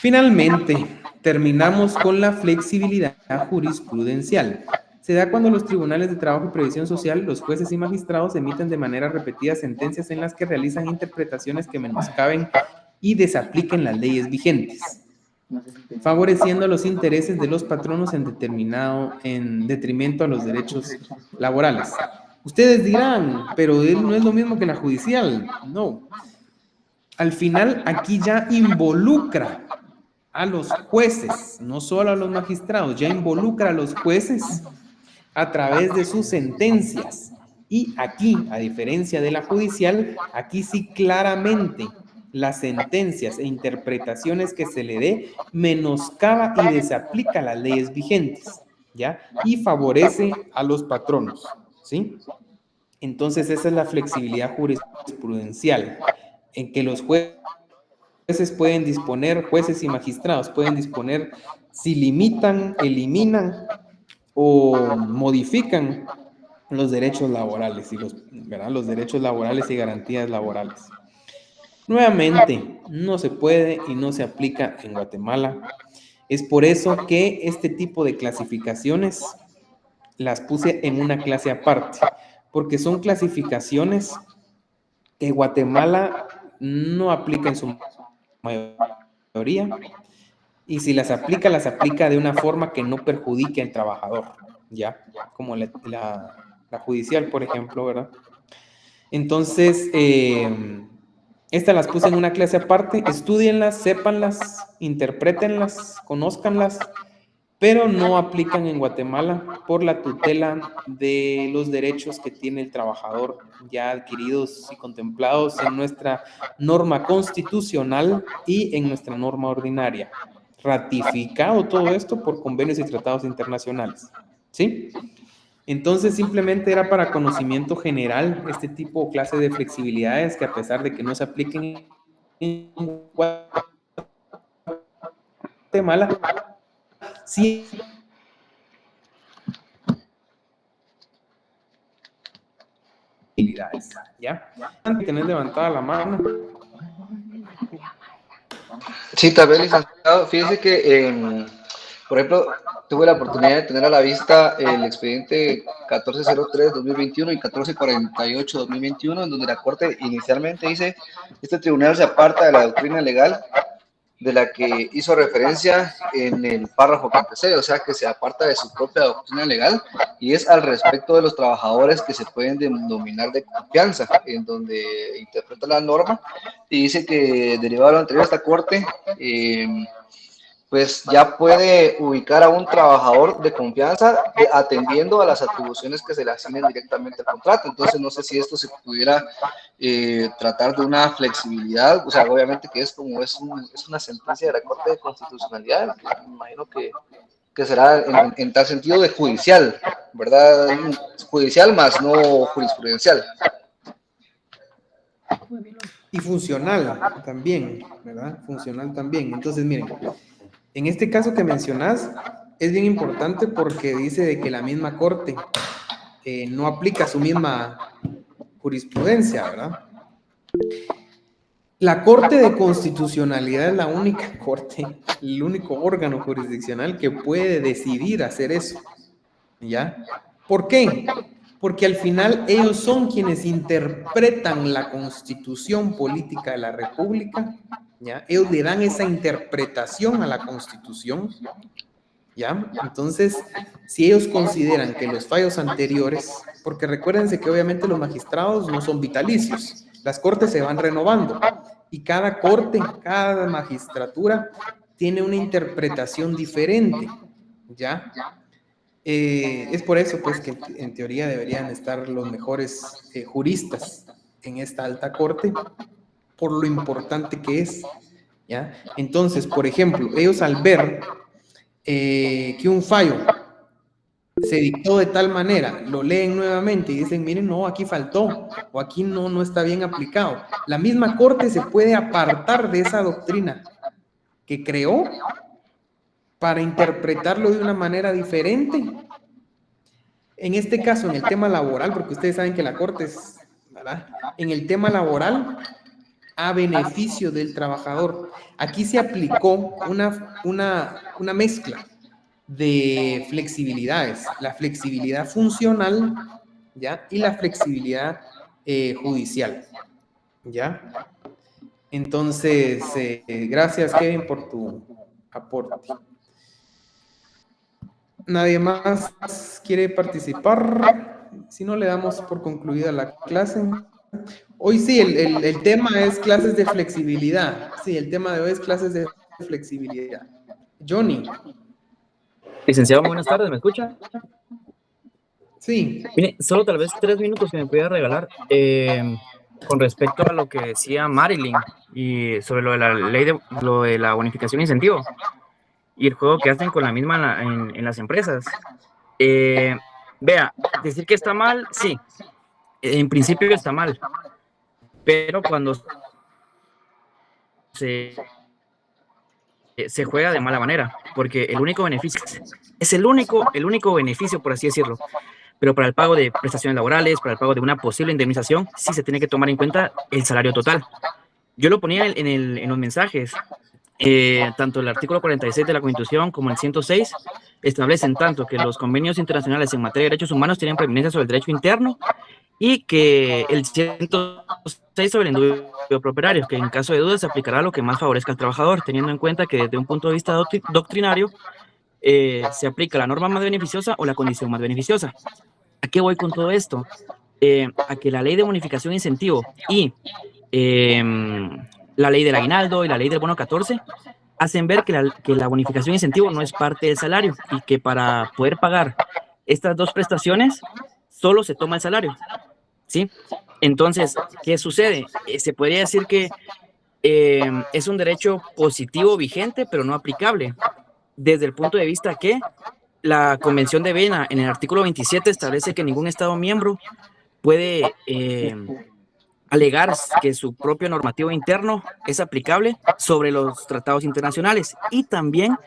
Finalmente, terminamos con la flexibilidad jurisprudencial. Se da cuando los tribunales de trabajo y previsión social, los jueces y magistrados emiten de manera repetida sentencias en las que realizan interpretaciones que menoscaben y desapliquen las leyes vigentes, favoreciendo los intereses de los patronos en detrimento a los derechos laborales. Ustedes dirán, pero no es lo mismo que la judicial. No. Al final, aquí ya involucra a los jueces, no solo a los magistrados, ya involucra a los jueces a través de sus sentencias. Y aquí, a diferencia de la judicial, aquí sí claramente las sentencias e interpretaciones que se le dé menoscaba y desaplica las leyes vigentes, ¿ya? Y favorece a los patronos, ¿sí? Entonces esa es la flexibilidad jurisprudencial, en que los jueces pueden disponer, jueces y magistrados pueden disponer si limitan, eliminan o modifican los derechos laborales y los derechos laborales y garantías laborales. Nuevamente, no se puede y no se aplica en Guatemala. Es por eso que este tipo de clasificaciones las puse en una clase aparte, porque son clasificaciones que Guatemala no aplica en su mayoría, y si las aplica de una forma que no perjudique al trabajador, ¿ya? Como la judicial, por ejemplo, ¿verdad? Entonces, estas las puse en una clase aparte, estudienlas, sépanlas, interprétenlas, conózcanlas, pero no aplican en Guatemala por la tutela de los derechos que tiene el trabajador ya adquiridos y contemplados en nuestra norma constitucional y en nuestra norma ordinaria. Ratificado todo esto por convenios y tratados internacionales, ¿sí? Entonces simplemente era para conocimiento general este tipo o clase de flexibilidades que a pesar de que no se apliquen en Guatemala, sí ¿ya? Antes de tener levantada la mano. Sí, también, licenciado. Fíjese que, por ejemplo, tuve la oportunidad de tener a la vista el expediente 1403-2021 y 1448-2021, en donde la Corte inicialmente dice: este tribunal se aparta de la doctrina legal de la que hizo referencia en el párrafo que antecede, o sea, que se aparta de su propia doctrina legal, y es al respecto de los trabajadores que se pueden denominar de confianza, en donde interpreta la norma y dice que, derivado de lo anterior, esta Corte pues ya puede ubicar a un trabajador de confianza atendiendo a las atribuciones que se le asignen directamente al contrato. Entonces no sé si esto se pudiera tratar de una flexibilidad, o sea, obviamente que es como es una sentencia de la Corte de Constitucionalidad, me imagino que será en tal sentido de judicial, ¿verdad? Judicial más no jurisprudencial. Y funcional también, ¿verdad? Funcional también. Entonces, miren, en este caso que mencionás, es bien importante porque dice de que la misma Corte no aplica su misma jurisprudencia, ¿verdad? La Corte de Constitucionalidad es la única corte, el único órgano jurisdiccional que puede decidir hacer eso, ¿ya? ¿Por qué? Porque al final ellos son quienes interpretan la Constitución política de la República, ¿ya? Ellos le dan esa interpretación a la Constitución, ¿ya? Entonces, si ellos consideran que los fallos anteriores, porque recuérdense que obviamente los magistrados no son vitalicios, las cortes se van renovando y cada corte, cada magistratura tiene una interpretación diferente, ¿ya? Es por eso, pues, que en teoría deberían estar los mejores juristas en esta alta corte, por lo importante que es, ¿ya? Entonces, por ejemplo, ellos al ver que un fallo se dictó de tal manera, lo leen nuevamente y dicen, miren, no, aquí faltó, o aquí no está bien aplicado. La misma Corte se puede apartar de esa doctrina que creó para interpretarlo de una manera diferente. En este caso, en el tema laboral, porque ustedes saben que la Corte es, ¿verdad? En el tema laboral, a beneficio del trabajador. Aquí se aplicó una mezcla de flexibilidades, la flexibilidad funcional, ¿ya? Y la flexibilidad judicial, ¿ya? Entonces, gracias, Kevin, por tu aporte. ¿Nadie más quiere participar? Si no, le damos por concluida la clase. Hoy sí, el tema es clases de flexibilidad. Sí, el tema de hoy es clases de flexibilidad. Johnny. Licenciado, buenas tardes, ¿me escucha? Sí. Mire, solo tal vez 3 minutos que me pudiera regalar con respecto a lo que decía Marilyn y sobre lo de la ley lo de la bonificación de incentivo y el juego que hacen con la misma en las empresas. Vea, decir que está mal, sí, en principio está mal, pero cuando se juega de mala manera, porque el único beneficio es el único beneficio, por así decirlo, pero para el pago de prestaciones laborales, para el pago de una posible indemnización, sí se tiene que tomar en cuenta el salario total. Yo lo ponía en los mensajes, tanto el artículo 46 de la Constitución como el 106 establecen tanto que los convenios internacionales en materia de derechos humanos tienen preeminencia sobre el derecho interno y que el 106 sobre el indubio pro operario, que en caso de duda se aplicará lo que más favorezca al trabajador, teniendo en cuenta que desde un punto de vista doctrinario se aplica la norma más beneficiosa o la condición más beneficiosa. ¿A qué voy con todo esto? A que la ley de bonificación e incentivo y la ley del aguinaldo y la ley del bono 14 hacen ver que la bonificación e incentivo no es parte del salario y que para poder pagar estas dos prestaciones solo se toma el salario, ¿sí? Entonces, ¿qué sucede? Se podría decir que es un derecho positivo vigente, pero no aplicable, desde el punto de vista que la Convención de Viena, en el artículo 27, establece que ningún Estado miembro puede alegar que su propio normativo interno es aplicable sobre los tratados internacionales. Y también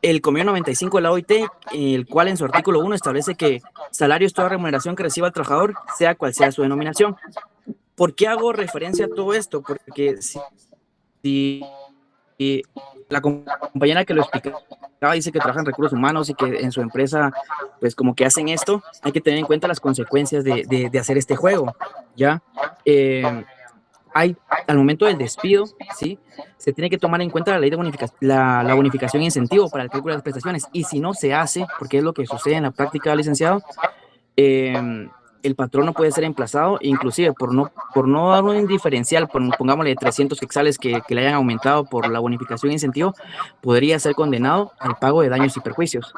el Convenio 95 de la OIT, el cual en su artículo 1 establece que salario es toda remuneración que reciba el trabajador, sea cual sea su denominación. ¿Por qué hago referencia a todo esto? Porque si la compañera que lo explicaba dice que trabaja en recursos humanos y que en su empresa pues como que hacen esto, hay que tener en cuenta las consecuencias de hacer este juego, ¿ya? Al momento del despido, ¿sí? Se tiene que tomar en cuenta la ley de bonificación, la bonificación e incentivo para el cálculo de las prestaciones, y si no se hace, porque es lo que sucede en la práctica, licenciado, el patrón no puede ser emplazado, inclusive por no dar un diferencial, pongámosle 300 quetzales que le hayan aumentado por la bonificación e incentivo, podría ser condenado al pago de daños y perjuicios.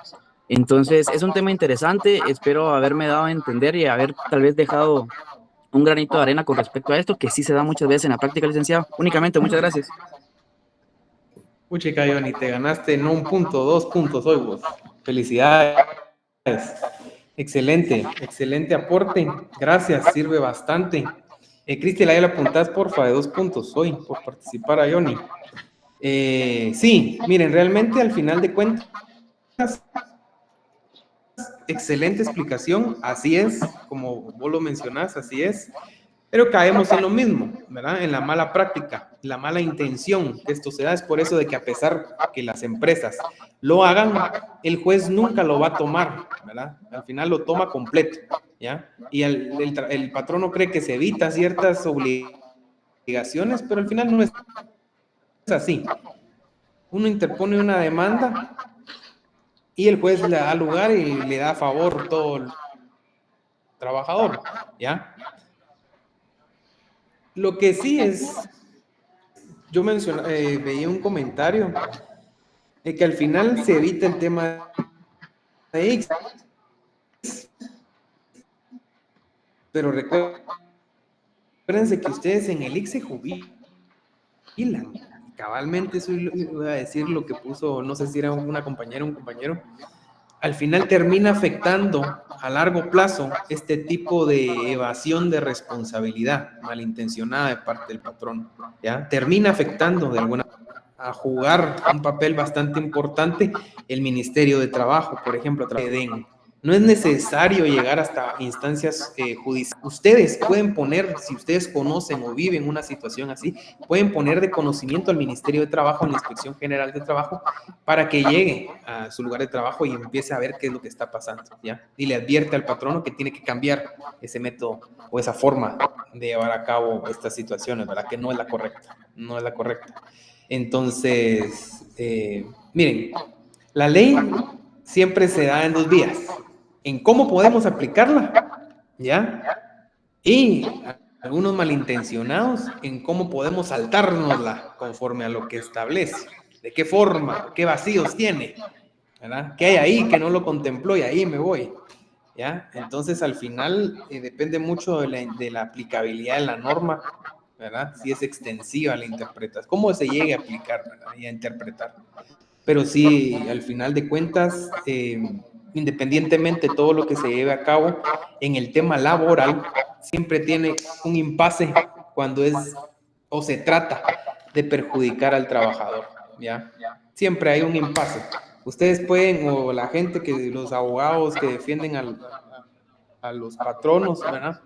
Entonces, es un tema interesante, espero haberme dado a entender y haber tal vez dejado un granito de arena con respecto a esto, que sí se da muchas veces en la práctica, licenciado. Únicamente, muchas gracias. Puchica, Johnny, te ganaste no 1 punto, 2 puntos hoy vos. Felicidades. Excelente, excelente aporte. Gracias, sirve bastante. Cristian, ahí le apuntás, porfa, de 2 puntos hoy por participar a Johnny. Sí, miren, realmente al final de cuentas, excelente explicación, así es, como vos lo mencionás, así es, pero caemos en lo mismo, ¿verdad? En la mala práctica, la mala intención que esto se da. Es por eso de que a pesar que las empresas lo hagan, el juez nunca lo va a tomar, ¿verdad? Al final lo toma completo, ¿ya? Y el patrono cree que se evita ciertas obligaciones, pero al final no es así. Uno interpone una demanda y el juez le da lugar y le da a favor todo el trabajador, ¿ya? Lo que sí es, yo veía un comentario de que al final se evita el tema de X, pero recuérdense que ustedes en el X se jubilan. Cabalmente eso iba a decir lo que puso, no sé si era una compañera o un compañero, al final termina afectando a largo plazo este tipo de evasión de responsabilidad malintencionada de parte del patrón, ¿ya? Termina afectando de alguna manera a jugar un papel bastante importante el Ministerio de Trabajo, por ejemplo, a través de EDEN. No es necesario llegar hasta instancias judiciales. Ustedes pueden poner, si ustedes conocen o viven una situación así, pueden poner de conocimiento al Ministerio de Trabajo, a la Inspección General de Trabajo, para que llegue a su lugar de trabajo y empiece a ver qué es lo que está pasando, ¿ya? Y le advierte al patrono que tiene que cambiar ese método o esa forma de llevar a cabo estas situaciones, ¿verdad? Que no es la correcta, no es la correcta. Entonces, miren, la ley siempre se da en 2 vías. En cómo podemos aplicarla, ¿ya? Y algunos malintencionados en cómo podemos saltárnosla conforme a lo que establece. ¿De qué forma? ¿Qué vacíos tiene? ¿Verdad? ¿Qué hay ahí que no lo contempló y ahí me voy? ¿Ya? Entonces, al final, depende mucho de la aplicabilidad de la norma, ¿verdad? Si es extensiva la interpretación, cómo se llegue a aplicar, ¿verdad? Y a interpretar. Pero sí, al final de cuentas, independientemente de todo lo que se lleve a cabo en el tema laboral, siempre tiene un impasse cuando es o se trata de perjudicar al trabajador, ¿ya? Siempre hay un impasse. Ustedes pueden, o la gente, los abogados que defienden a los patronos, ¿verdad?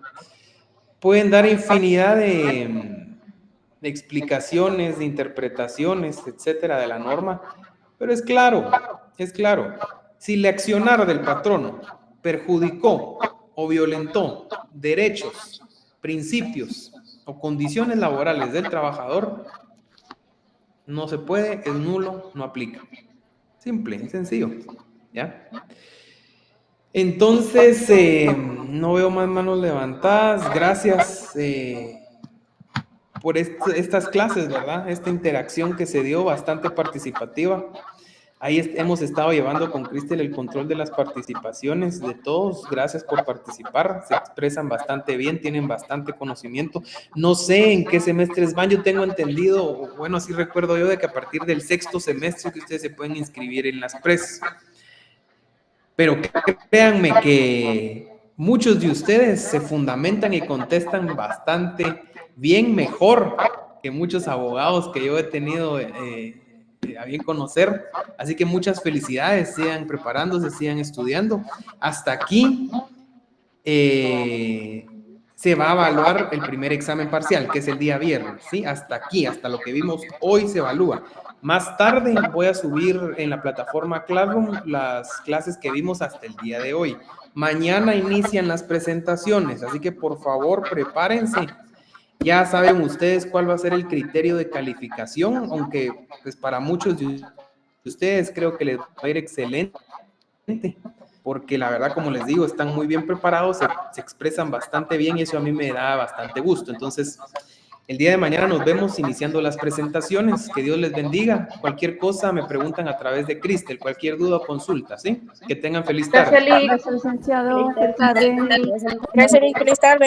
Pueden dar infinidad de explicaciones, de interpretaciones, etcétera, de la norma, pero es claro, si el accionar del patrono perjudicó o violentó derechos, principios o condiciones laborales del trabajador, no se puede, es nulo, no aplica. Simple, sencillo, ¿ya? Entonces, no veo más manos levantadas. Gracias por estas clases, ¿verdad? Esta interacción que se dio, bastante participativa. Ahí hemos estado llevando con Cristel el control de las participaciones de todos. Gracias por participar. Se expresan bastante bien, tienen bastante conocimiento. No sé en qué semestres van. Yo tengo entendido, bueno, así recuerdo yo, de que a partir del 6º semestre que ustedes se pueden inscribir en las PRES. Pero créanme que muchos de ustedes se fundamentan y contestan bastante bien, mejor que muchos abogados que yo he tenido a bien conocer. Así que muchas felicidades, sigan preparándose, sigan estudiando. Hasta aquí se va a evaluar el primer examen parcial, que es el día viernes, ¿sí? Hasta aquí, hasta lo que vimos hoy se evalúa. Más tarde voy a subir en la plataforma Classroom las clases que vimos hasta el día de hoy. Mañana inician las presentaciones, así que por favor prepárense. Ya saben ustedes cuál va a ser el criterio de calificación, aunque pues para muchos de ustedes creo que les va a ir excelente, porque la verdad, como les digo, están muy bien preparados, se expresan bastante bien y eso a mí me da bastante gusto. Entonces, el día de mañana nos vemos iniciando las presentaciones. Que Dios les bendiga. Cualquier cosa me preguntan a través de Cristel, cualquier duda o consulta, ¿sí? Que tengan feliz tarde. Gracias, licenciado. Feliz tarde. Gracias, Cristal.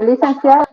Licenciado.